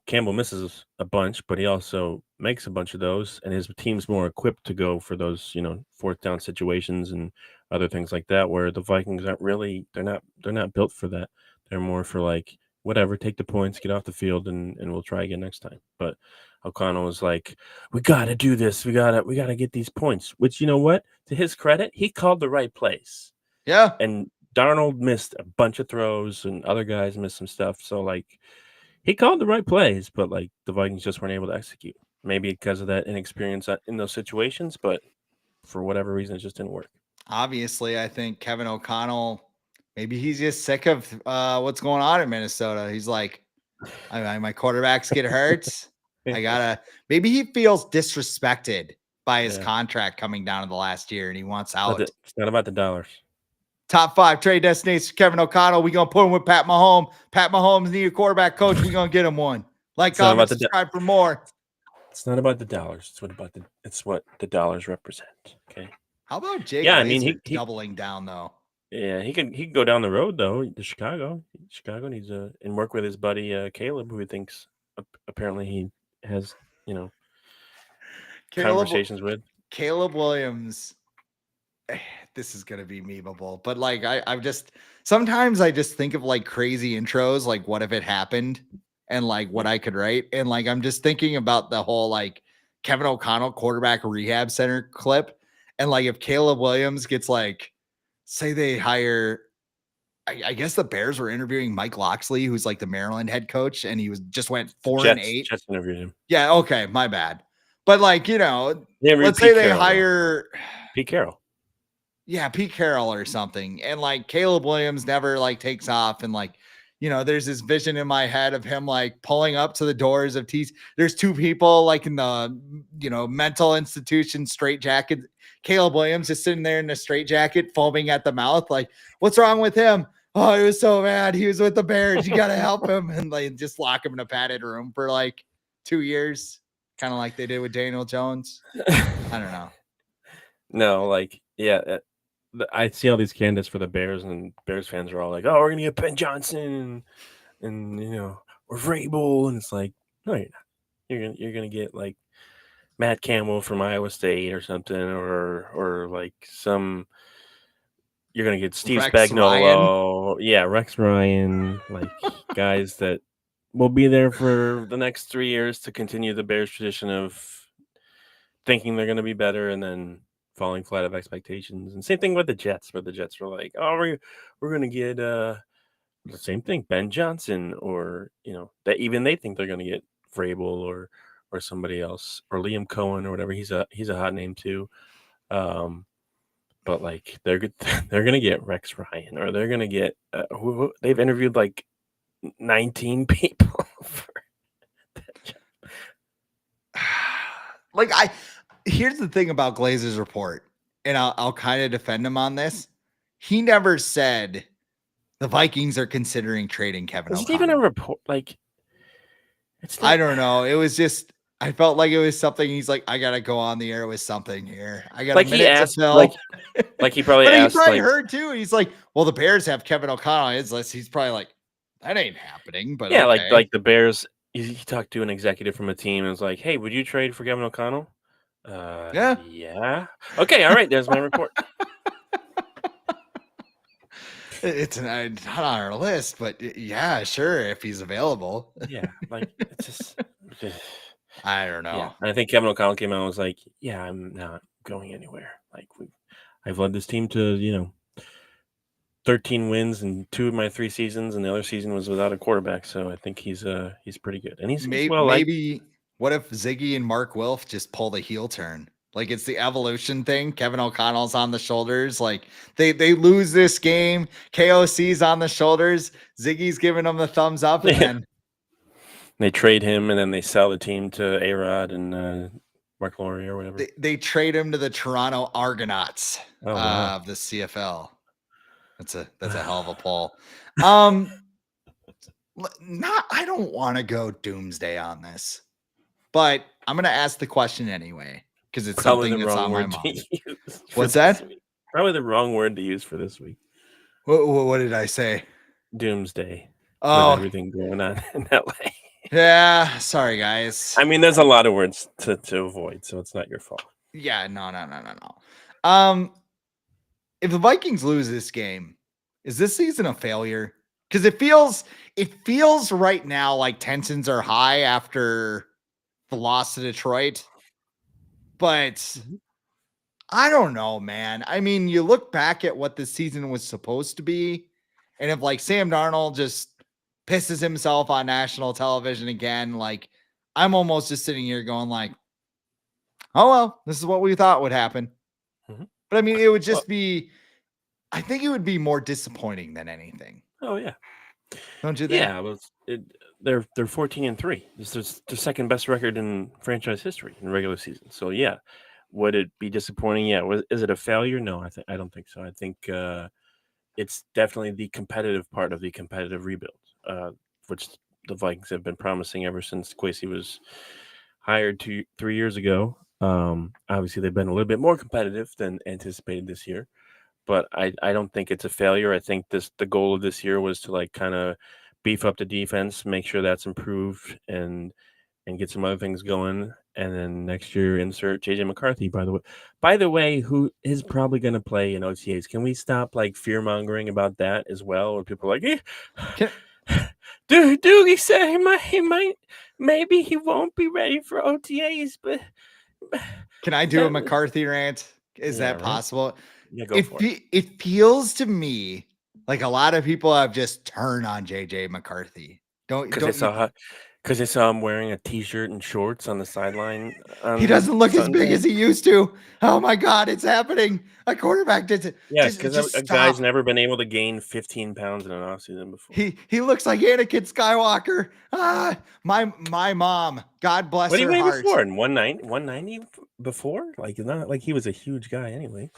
Campbell misses a bunch, but he also makes a bunch of those, and his team's more equipped to go for those, fourth down situations and other things like that, where the Vikings aren't really, they're not built for that. They're more for like, whatever, take the points, get off the field, and we'll try again next time. But O'Connell was like, we got to do this. We got to get these points, which, you know what? To his credit, he called the right plays. Yeah. And Darnold missed a bunch of throws, and other guys missed some stuff. So like, he called the right plays, but like the Vikings just weren't able to execute. Maybe because of that inexperience in those situations, but for whatever reason, it just didn't work. Obviously, I think Kevin O'Connell, maybe he's just sick of what's going on in Minnesota. He's like, my quarterbacks get hurt. Maybe he feels disrespected by his contract coming down in the last year, and he wants out. It's not about the dollars. Top 5 trade destination, Kevin O'Connell. We're going to put him with Pat Mahomes. Pat Mahomes need a quarterback coach. We're going to get him one. Like, comment, subscribe for more. It's not about the dollars. It's what the dollars represent. Okay. How about Jake? Yeah, I mean, he doubling down though. Yeah, he can go down the road though to Chicago. Chicago needs and work with his buddy Caleb, who he thinks apparently he has conversations with. Caleb Williams. This is gonna be memeable, but like sometimes I just think of like crazy intros, like what if it happened? and like what I could write. And like, I'm just thinking about the whole like Kevin O'Connell quarterback rehab center clip. And like, if Caleb Williams gets like, say they hire, I guess the Bears were interviewing Mike Locksley, who's like the Maryland head coach, and he just went 4-8. Jets interviewed him. Yeah. Okay. My bad. But like, let's say they hire Pete Carroll. Yeah, Pete Carroll or something. And like Caleb Williams never like takes off. And like, there's this vision in my head of him like pulling up to the doors of T's. There's two people like in the, mental institution straight jacket. Caleb Williams is sitting there in a straight jacket, foaming at the mouth. Like, what's wrong with him? Oh, he was so mad. He was with the Bears. You got to help him. And like just lock him in a padded room for like 2 years, kind of like they did with Daniel Jones. I don't know. No, like, yeah. I see all these candidates for the Bears, and Bears fans are all like, "Oh, we're gonna get Ben Johnson, and or Vrabel," and it's like, no, you're gonna get like Matt Campbell from Iowa State or something, or like you're gonna get Steve Spagnuolo, Rex Ryan, like guys that will be there for the next 3 years to continue the Bears tradition of thinking they're gonna be better and then falling flat of expectations. And same thing with the Jets, where the Jets were like, "Oh, we're gonna get the same thing, Ben Johnson," or that even they think they're gonna get Vrabel or somebody else, or Liam Cohen or whatever. He's a hot name too. But like they're gonna get Rex Ryan, or they're gonna get they've interviewed like 19 people for that job. Like here's the thing about Glazer's report, and I'll kind of defend him on this. He never said the Vikings are considering trading Kevin O'Connell. Is it even a report? Like, it's not, I don't know. It was just, I felt like it was something. He's like, I gotta go on the air with something here. I got like a minute he asked, to fill. Like he probably asked. He probably heard too. He's like, well, the Bears have Kevin O'Connell on his list. He's probably like, that ain't happening. But yeah, okay. like the Bears. He talked to an executive from a team and was like, "Hey, would you trade for Kevin O'Connell?" Yeah. Okay. All right. There's my report. It's not on our list, but yeah, sure, if he's available. Yeah, like it's just I don't know. Yeah. And I think Kevin O'Connell came out and was like, "Yeah, I'm not going anywhere. Like I've led this team to 13 wins in 2 of my 3 seasons, and the other season was without a quarterback. So I think he's pretty good, and he's maybe. What if Ziggy and Mark Wilf just pull the heel turn? Like it's the evolution thing. Kevin O'Connell's on the shoulders. Like they lose this game. KOC's on the shoulders. Ziggy's giving them the thumbs up, and then they trade him, and then they sell the team to A-Rod and Mark Laurie or whatever. They trade him to the Toronto Argonauts of the CFL. That's a hell of a pull. I don't want to go doomsday on this, but I'm going to ask the question anyway because it's probably something that's on my mind. What's that? Probably the wrong word to use for this week. What did I say? Doomsday. Oh, with everything going on in LA. Yeah, sorry guys. I mean, there's a lot of words to avoid, so it's not your fault. Yeah, no. If the Vikings lose this game, is this season a failure? Because it feels right now like tensions are high after the loss to Detroit. But I don't know, man. I mean, you look back at what this season was supposed to be, and if like Sam Darnold just pisses himself on national television again, like I'm almost just sitting here going like, oh, well, this is what we thought would happen. Mm-hmm. But I mean, it would just be, I think it would be more disappointing than anything. Oh yeah. Don't you think? Yeah. They're 14-3. This is the second best record in franchise history in regular season. So yeah, would it be disappointing? Yeah. Is it a failure? No, I don't think so. I think it's definitely the competitive part of the competitive rebuild, which the Vikings have been promising ever since Kwesi was hired 3 years ago. Obviously, they've been a little bit more competitive than anticipated this year, but I don't think it's a failure. I think the goal of this year was to like kind of beef up the defense, make sure that's improved, and get some other things going. And then next year, insert JJ McCarthy. By the way, who is probably going to play in OTAs? Can we stop like fear mongering about that as well? Where people are like, Doogie said maybe he won't be ready for OTAs, but can I do a McCarthy rant? Is that possible? Right? Yeah, go for it. It feels to me like a lot of people have just turned on JJ McCarthy. Because they saw him wearing a t-shirt and shorts on the sideline. He doesn't look Sunday. as big as he used to. Oh my God, it's happening. A quarterback did it. Yeah, because a guy's never been able to gain 15 pounds in an offseason before. He looks like Anakin Skywalker. My mom, God bless her heart. What did he weigh before? 190 before? Like, not like he was a huge guy anyway.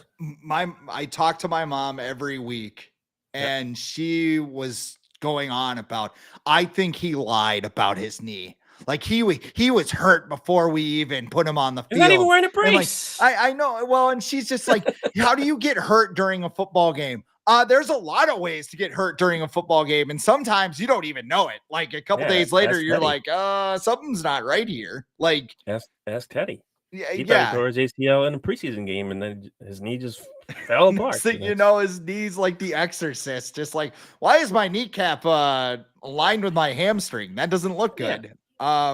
I talk to my mom every week, and she was going on about, I think he lied about his knee. Like he was hurt before we even put him on the field. He's not even wearing a brace. Like, I know. Well, and she's just like, how do you get hurt during a football game? There's a lot of ways to get hurt during a football game, and sometimes you don't even know it. Like a couple days later, you're like, something's not right here. Like, ask Teddy. Yeah, he thought he tore his ACL in a preseason game, and then his knee just fell apart. So, his knee's like The Exorcist. Just like, why is my kneecap aligned with my hamstring? That doesn't look good.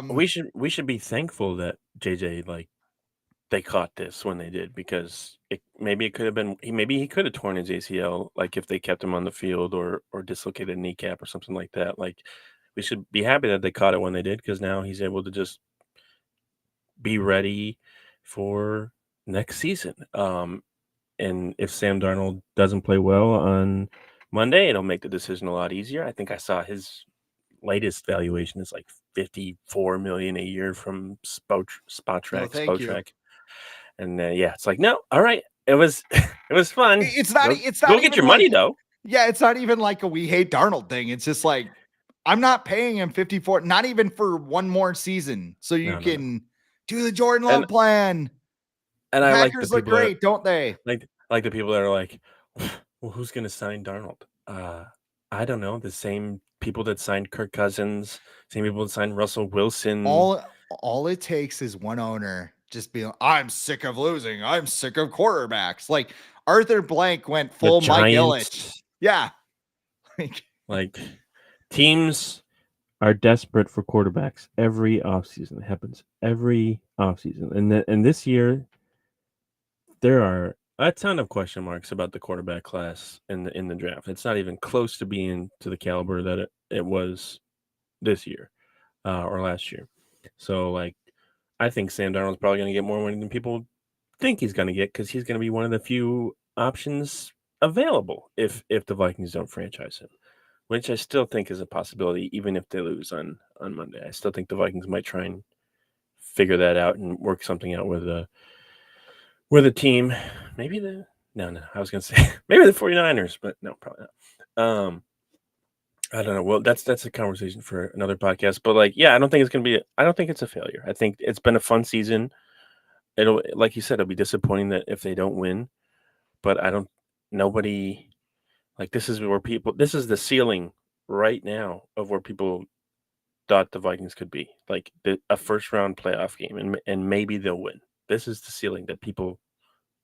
We should be thankful that JJ, like, they caught this when they did, because maybe it could have been he could have torn his ACL, like if they kept him on the field, or dislocated a kneecap or something like that. Like, we should be happy that they caught it when they did, because now he's able to just be ready for next season. And if Sam Darnold doesn't play well on Monday, it'll make the decision a lot easier. I think I saw his latest valuation is like $54 million a year from Spotrac. And it's like, no, all right, it was fun. It's not go get your money though. Yeah, it's not even like a we hate Darnold thing. It's just like, I'm not paying him 54, not even for one more season, so you can do the Jordan Love plan. And I like the people look great, don't they? Like the people that are like, well, who's going to sign Darnold? I don't know. The same people that signed Kirk Cousins, same people that signed Russell Wilson. All it takes is one owner just being, I'm sick of losing. I'm sick of quarterbacks. Like Arthur Blank went full Mike Ilitch. Yeah. Like teams are desperate for quarterbacks every offseason. It happens every offseason. And this year, there are a ton of question marks about the quarterback class in the draft. It's not even close to being to the caliber that it was this year or last year. So, like, I think Sam Darnold's probably going to get more money than people think he's going to get, because he's going to be one of the few options available if the Vikings don't franchise him, which I still think is a possibility, even if they lose on Monday. I still think the Vikings might try and figure that out and work something out with a team. Maybe I was going to say maybe the 49ers, but no, probably not. I don't know. Well, that's a conversation for another podcast. But I don't think it's a failure. I think it's been a fun season. It'll, like you said, it'll be disappointing that if they don't win. But this is the ceiling right now of where people thought the Vikings could be. Like a first round playoff game, and maybe they'll win. This is the ceiling that people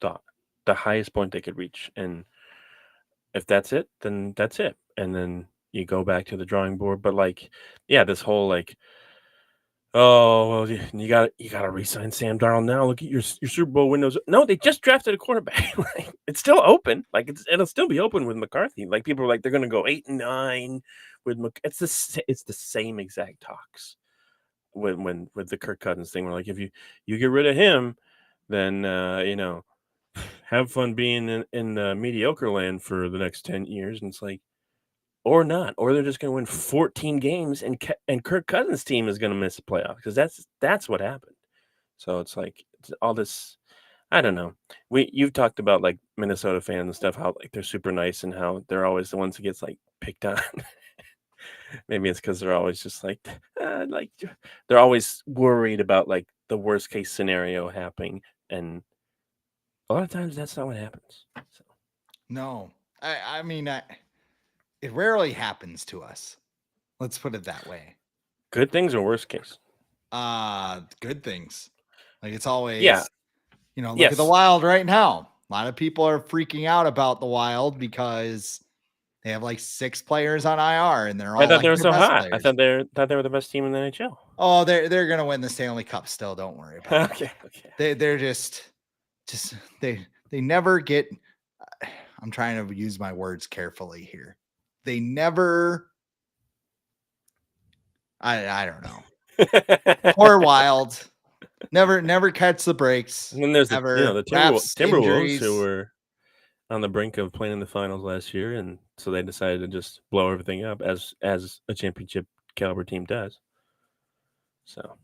thought, the highest point they could reach. And if that's it, then that's it. And then you go back to the drawing board. But this whole oh, well, you got to re-sign Sam Darnold now. Look at your Super Bowl windows. No, they just drafted a quarterback. It's still open. It'll still be open with McCarthy. People are like, they're going to go 8-9 with McCarthy. It's the same exact talks when with the Kirk Cousins thing. We're like, if you get rid of him, then have fun being in mediocre land for the next 10 years. And it's like, or not, or they're just going to win 14 games, and Kirk Cousins' team is going to miss the playoffs, because that's what happened. So it's like, it's all this. I don't know. You've talked about Minnesota fans and stuff, how they're super nice and how they're always the ones who gets picked on. Maybe it's because they're always just they're always worried about the worst case scenario happening, and a lot of times that's not what happens. So. No, I mean, it rarely happens to us. Let's put it that way. Good things or worst case? Good things. It's always, look yes. at the Wild right now. A lot of people are freaking out about the Wild because They have like 6 players on IR, and they're all I thought like they were their so best hot. players. I thought they were the best team in the NHL. Oh, they're gonna win the Stanley Cup still. Don't worry about Okay. it. They're just they never get. I'm trying to use my words carefully here. They never. I don't know. Poor Wild. Never catch the breaks. And then there's the Timberwolves injuries. who were on the brink of playing in the finals last year, and so they decided to just blow everything up as a championship caliber team does. So,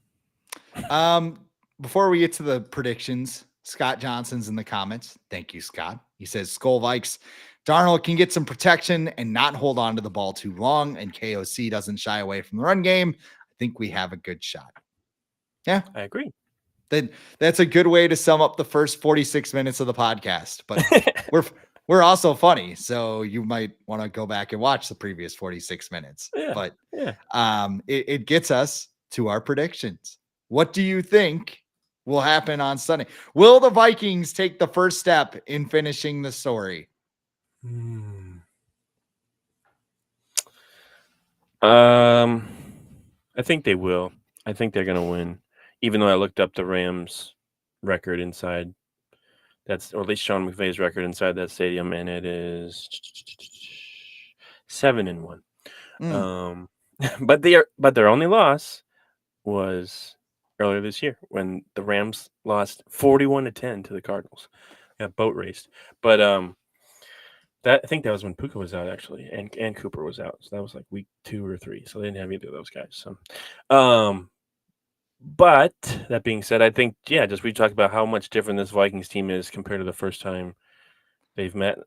before we get to the predictions, Scott Johnson's in the comments. Thank you, Scott. He says Skull Vikes. Darnold can get some protection and not hold on to the ball too long, and KOC doesn't shy away from the run game. I think we have a good shot. Yeah, I agree. That's a good way to sum up the first 46 minutes of the podcast. But we're also funny, so you might want to go back and watch the previous 46 minutes. Yeah, but yeah, it gets us to our predictions. What do you think will happen on Sunday? Will the Vikings take the first step in finishing the story? I think they will. I think they're going to win. Even though I looked up the Rams record inside, or at least Sean McVay's record inside that stadium, and it is 7-1. But their only loss was earlier this year when the Rams lost 41-10 to the Cardinals. Got boat raced. But I think that was when Puka was out actually, and Cooper was out. So that was like week 2 or 3. So they didn't have either of those guys. So, but that being said, I think just we talked about how much different this Vikings team is compared to the first time they've met,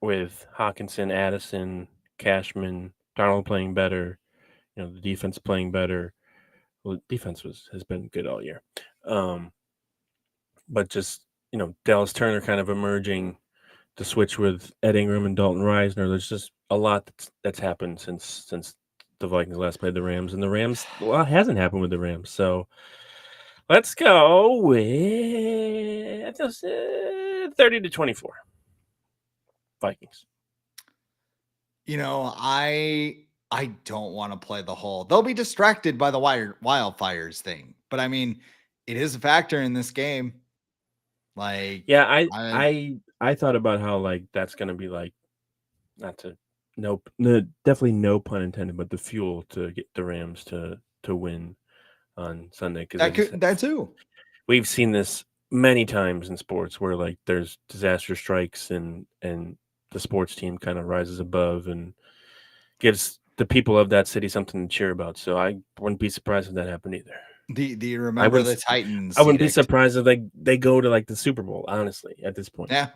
with Hawkinson, Addison, Cashman, Darnold playing better. The defense playing better. Well, the defense has been good all year. But just Dallas Turner kind of emerging. The switch with Ed Ingram and Dalton Reisner. There's just a lot that's happened since the Vikings last played the Rams, and the Rams, a lot hasn't happened with the Rams. So let's go with 30-24 Vikings. I don't want to play the whole. They'll be distracted by the wildfires thing, but I mean, it is a factor in this game. Like, yeah, I thought about how like that's gonna be like, definitely no pun intended, but the fuel to get the Rams to win on Sunday, because that too. We've seen this many times in sports where like there's disaster strikes and the sports team kind of rises above and gives the people of that city something to cheer about. So I wouldn't be surprised if that happened either. Do you remember the Titans? I wouldn't be surprised if they go to like the Super Bowl, honestly, at this point. Yeah.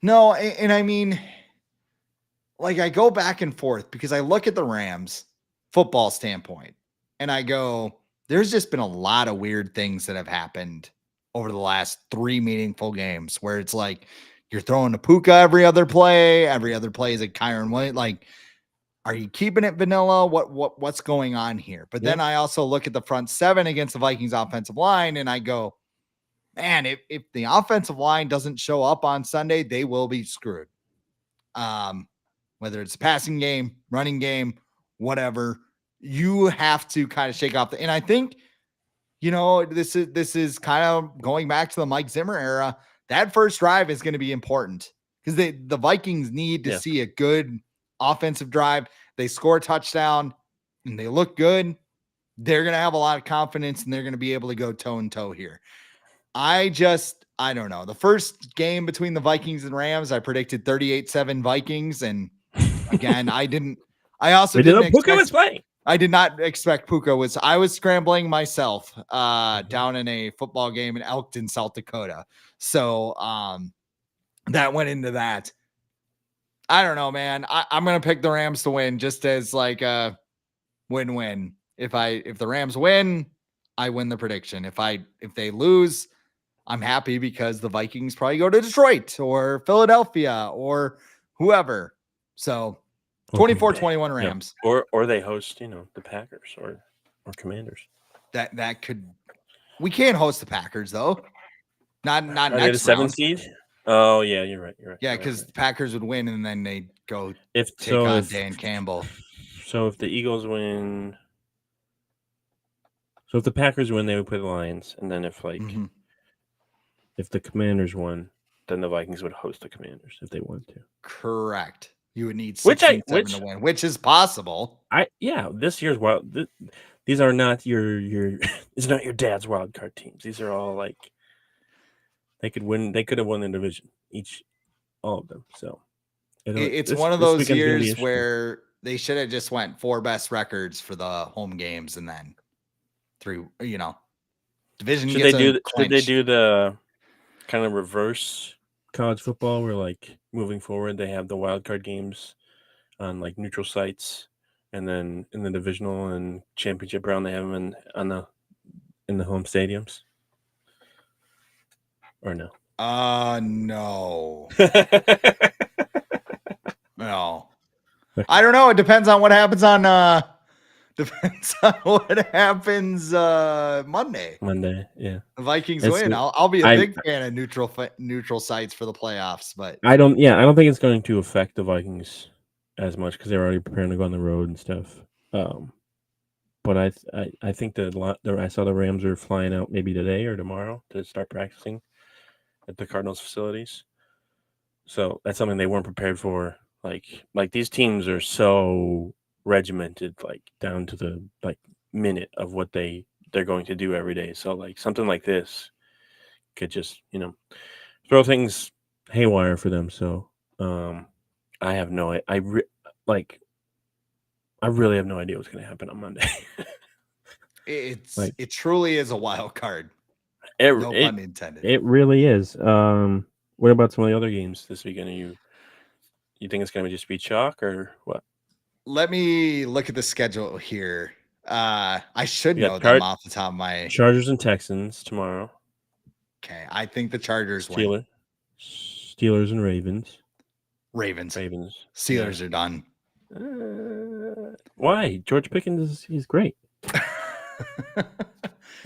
No, and I mean, like, I go back and forth because I look at the Rams football standpoint and I go, there's just been a lot of weird things that have happened over the last 3 meaningful games where it's like you're throwing a Puka every other play is a Kyron White. Like, are you keeping it vanilla? What's going on here? But then I also look at the front 7 against the Vikings offensive line and I go, man, if the offensive line doesn't show up on Sunday, they will be screwed. Whether it's passing game, running game, whatever, you have to kind of shake off and I think, this is kind of going back to the Mike Zimmer era. That first drive is going to be important because the Vikings need to see a good offensive drive. They score a touchdown and they look good. They're going to have a lot of confidence and they're going to be able to go toe and toe here. I don't know. The first game between the Vikings and Rams, I predicted 38-7 Vikings. And again, I didn't expect Puka was. I was scrambling myself down in a football game in Elkton, South Dakota. So that went into that. I don't know, man. I'm going to pick the Rams to win just as like a win-win. If the Rams win, I win the prediction. If they lose, I'm happy because the Vikings probably go to Detroit or Philadelphia or whoever. So 24-21 Rams. Yeah. Or they host, the Packers or Commanders. That could. We can't host the Packers though. Not next round. Seed. Oh yeah, you're right. Yeah, because the Packers would win, and then they'd go take on Dan Campbell. So if the Eagles win, so if the Packers win, they would play the Lions, and then if if the Commanders won, then the Vikings would host the Commanders if they wanted to. Correct. You would need 16-7 to win, which is possible. This year's wild. These are not your it's not your dad's wild card teams. These are all like they could win. They could have won the division all of them. So it's one of those years where they should have just went 4 best records for the home games and then 3. Division. Should they do the kind of reverse college football where like moving forward they have the wild card games on like neutral sites, and then in the divisional and championship round they have them in the home stadiums, or no? No. No. I don't know. It depends on what happens on Monday. Monday, yeah. The Vikings win. I'll be a big fan of neutral sites for the playoffs, but I don't think it's going to affect the Vikings as much because they're already preparing to go on the road and stuff. But I think I saw the Rams are flying out maybe today or tomorrow to start practicing at the Cardinals facilities. So that's something they weren't prepared for. Like these teams are so regimented, like down to the minute of what they're going to do every day. So like something like this could just throw things haywire for them. So I have no I really have no idea what's going to happen on Monday. It truly is a wild card. No pun intended. It really is. What about some of the other games this weekend? You think it's going to just be chalk or what? Let me look at the schedule here. I should know them off the top of my... Chargers and Texans tomorrow. Okay, I think the Chargers win. Steelers and Ravens. Ravens. Steelers are done. Why? George Pickens he's great.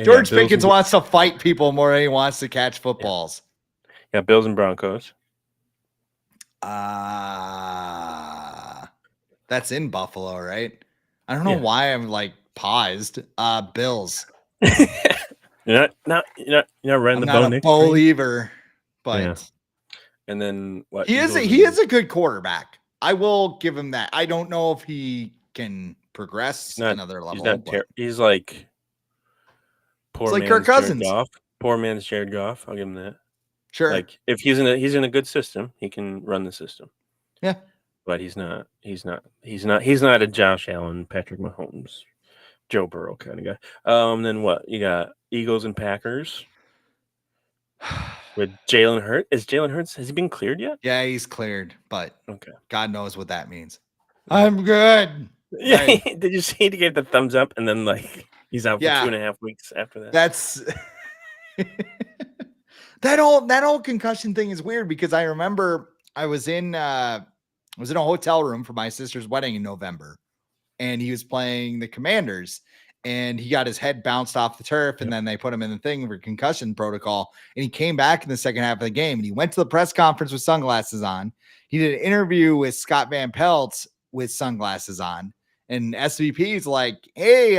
George Pickens wants to fight people more than he wants to catch footballs. Yeah, Bills and Broncos. That's in Buffalo, right? I don't know why I'm paused. Bills. You're not running the bone. I'm not a believer, but yeah. And then what? He is a good quarterback. I will give him that. I don't know if he can progress another level. He's like poor man's Kirk Cousins. Jared Goff. Poor man's Jared Goff. I'll give him that. Sure. Like if he's in a good system, he can run the system. Yeah. But he's not a Josh Allen, Patrick Mahomes, Joe Burrow kind of guy. Then what? You got Eagles and Packers with Jalen Hurts. Is Jalen Hurts, has he been cleared yet? Yeah, he's cleared, but okay. God knows what that means. I'm good. Yeah. Did you see he gave the thumbs up and then he's out for 2.5 weeks after that? That's that whole concussion thing is weird because I remember I was in a hotel room for my sister's wedding in November, and he was playing the Commanders, and he got his head bounced off the turf, and then they put him in the thing for concussion protocol, and he came back in the second half of the game, and he went to the press conference with sunglasses on. He did an interview with Scott Van Pelt with sunglasses on, and SVP's like, hey,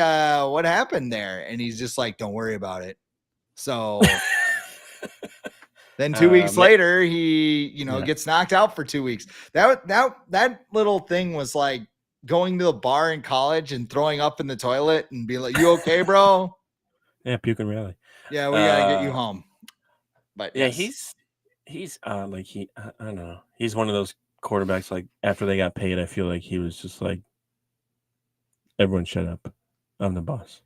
what happened there? And he's just like, don't worry about it. So then 2 weeks later, he, gets knocked out for 2 weeks. That little thing was like going to the bar in college and throwing up in the toilet and be like, you okay, bro? Yeah, puke and rally. Yeah, we got to get you home. But yeah, he's I don't know. He's one of those quarterbacks, like after they got paid, I feel like he was just like, everyone shut up. I'm the boss.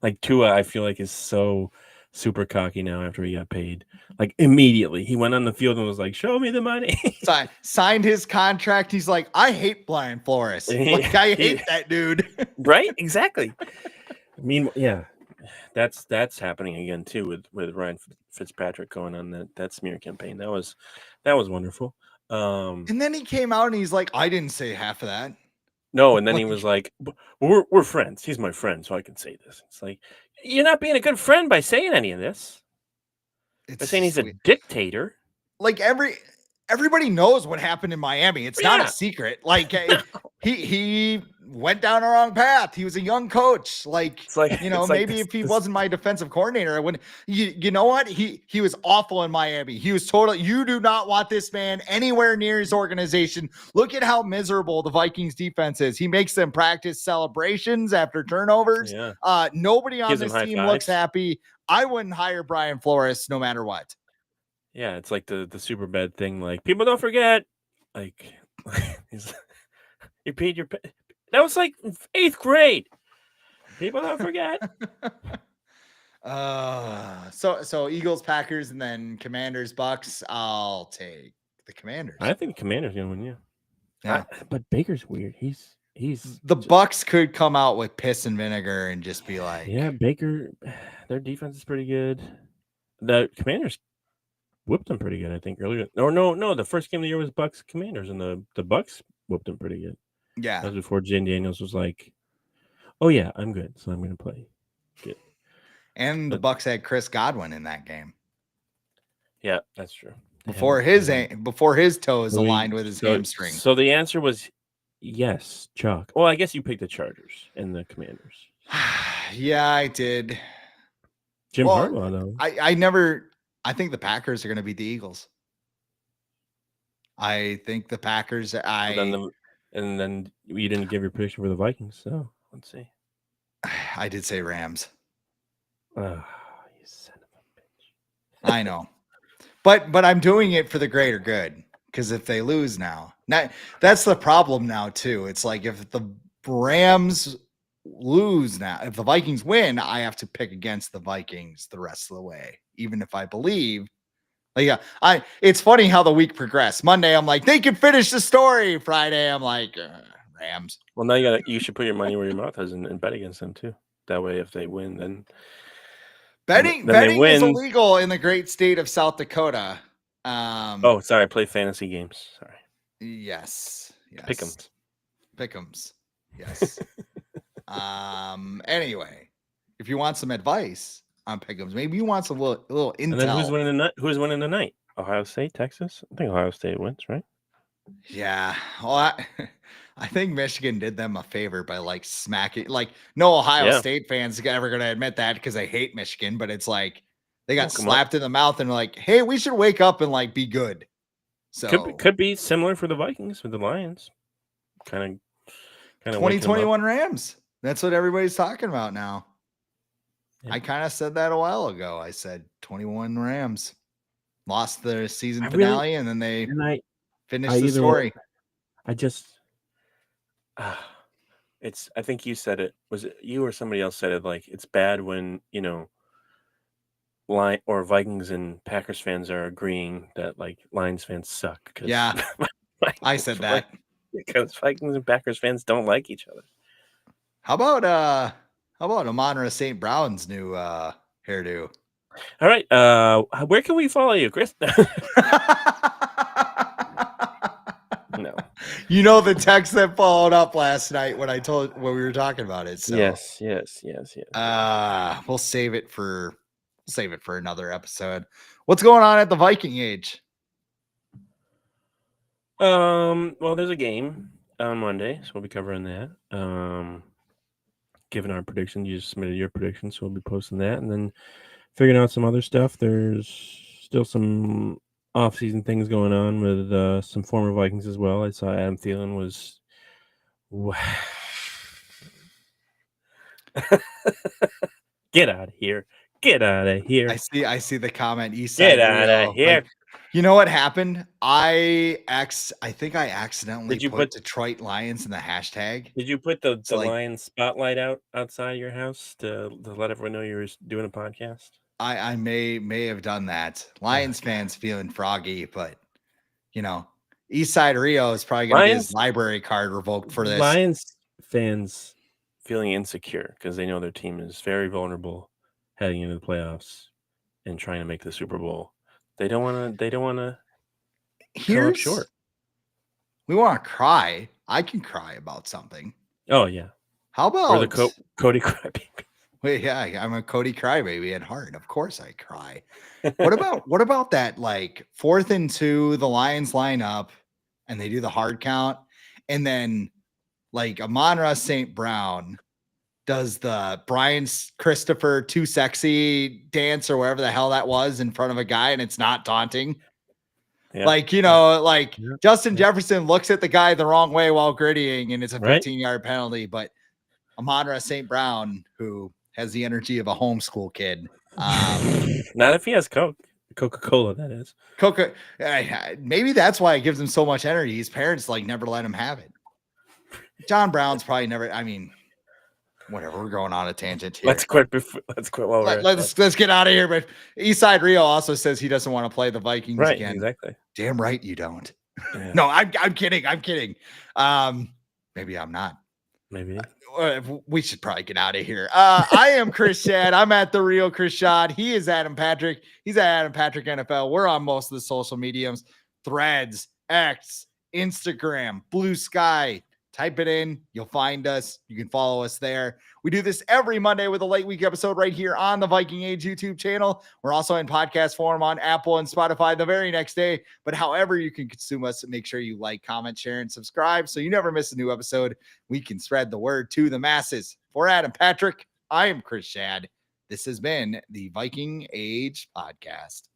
Like Tua, I feel like is so super cocky now after he got paid. Like immediately he went on the field and was like, show me the money. Signed his contract. He's like, I hate Brian Flores. I hate that dude. Right? Exactly. I mean, yeah, that's happening again too with Ryan Fitzpatrick going on that smear campaign. That was wonderful. And then he came out and he's like, I didn't say half of that. No, and then he was like, we're friends. He's my friend, so I can say this. It's like, you're not being a good friend by saying any of this. By saying he's a dictator. like everybody knows what happened in Miami. It's not a secret. Like he went down a wrong path. He was a young coach. Like maybe if he wasn't my defensive coordinator, I wouldn't. You know what? He was awful in Miami. He was totally. You do not want this man anywhere near his organization. Look at how miserable the Vikings defense is. He makes them practice celebrations after turnovers. Yeah. Nobody on this team looks happy. I wouldn't hire Brian Flores no matter what. Yeah, it's like the super bad thing. Like, people don't forget. Like, you paid your. That was like 8th grade. People don't forget. So Eagles, Packers, and then Commanders, Bucks. I'll take the Commanders. I think the Commanders gonna win. Yeah. But Baker's weird. He's the Bucks could come out with piss and vinegar and just be like, yeah, Baker. Their defense is pretty good. The Commanders whipped them pretty good, I think, earlier. Or no, the first game of the year was Bucks Commanders, and the Bucks whipped them pretty good. Yeah. That was before Jen Daniels was like, "Oh yeah, I'm good, so I'm going to play." Good. And the Bucks had Chris Godwin in that game. Yeah, that's true. Before his toes aligned with his hamstring. So the answer was yes, Chuck. Well, I guess you picked the Chargers and the Commanders. Yeah, I did. Jim Harbaugh, though. I think the Packers are going to beat the Eagles. I think the Packers. And then you didn't give your prediction for the Vikings, so let's see. I did say Rams. You son of a bitch. I know, but I'm doing it for the greater good, because if they lose now, that's the problem now too. It's like if the Rams lose now, if the Vikings win, I have to pick against the Vikings the rest of the way, even if I believe. It's funny how the week progressed. Monday, I'm like, they can finish the story. Friday, I'm like, Rams. Well, now you should put your money where your mouth is and bet against them too. That way, if they win, then betting is illegal in the great state of South Dakota. Sorry, I play fantasy games. Sorry. Yes. Pick'ems. Yes. Anyway, if you want some advice on pick'ems, maybe you want some little intel. And then who's winning tonight? Ohio State, Texas? I think Ohio State wins, right? Yeah. Well, I think Michigan did them a favor by like smacking. Like, no Ohio State fans ever going to admit that because they hate Michigan, but it's like they got slapped in the mouth and like, hey, we should wake up and like be good. So could be similar for the Vikings with the Lions. Kind of 2021 Rams. That's what everybody's talking about now. Yeah. I kind of said that a while ago. I said 21 Rams lost their season finale, and then they finished the story. I think you said it. Was it you or somebody else said it? Like, it's bad when, Vikings and Packers fans are agreeing that like Lions fans suck. Yeah, I said that because Vikings and Packers fans don't like each other. How about Amon-Ra St. Brown's new hairdo? All right, where can we follow you, Chris? No. You know the text that followed up last night when we were talking about it. So yes. We'll save it for another episode. What's going on at the Viking Age? Well, there's a game on Monday, so we'll be covering that. Given our prediction, you just submitted your prediction, so we'll be posting that, and then figuring out some other stuff. There's still some off-season things going on with some former Vikings as well. I saw Adam Thielen was. Get out of here! Get out of here! I see the comment. East Get out of here! Like, you know what happened? I think I accidentally put Detroit Lions in the hashtag. Did you put the Lions spotlight outside your house to let everyone know you were doing a podcast? I may have done that. Lions fans feeling froggy, but Eastside Rio is probably going to get his library card revoked for this. Lions fans feeling insecure because they know their team is very vulnerable heading into the playoffs and trying to make the Super Bowl. They don't want to come up short. We want to cry. I can cry about something. Oh yeah. How about the Cody Crybaby? Well, yeah, I'm a Cody crybaby at heart. Of course I cry. What about that, like 4th and 2, the Lions line up and they do the hard count, and then like Amon-Ra St. Brown does the Brian Christopher too sexy dance or whatever the hell that was in front of a guy, and it's not taunting. Yeah. Like, Justin Jefferson looks at the guy the wrong way while grittying, and it's a 15-yard penalty. But Amon-Ra St. Brown, who has the energy of a homeschool kid. Not if he has Coca-Cola, that is. Maybe that's why it gives him so much energy. His parents never let him have it. John Brown's probably never. I mean, whatever. We're going on a tangent here. Let's quit while let's get out of here. But Eastside Rio also says he doesn't want to play the Vikings again. Exactly. Damn right you don't. Yeah. No, I'm kidding. Maybe I'm not. Maybe. We should probably get out of here. I am Chris Schad. I'm at the real Chris Schad. He is Adam Patrick. He's at Adam Patrick NFL. We're on most of the social mediums: Threads, X, Instagram, Blue Sky. Type it in. You'll find us. You can follow us there. We do this every Monday with a late week episode right here on the Viking Age YouTube channel. We're also in podcast form on Apple and Spotify the very next day. But however you can consume us, make sure you like, comment, share, and subscribe so you never miss a new episode. We can spread the word to the masses. For Adam Patrick, I am Chris Schad. This has been the Viking Age Podcast.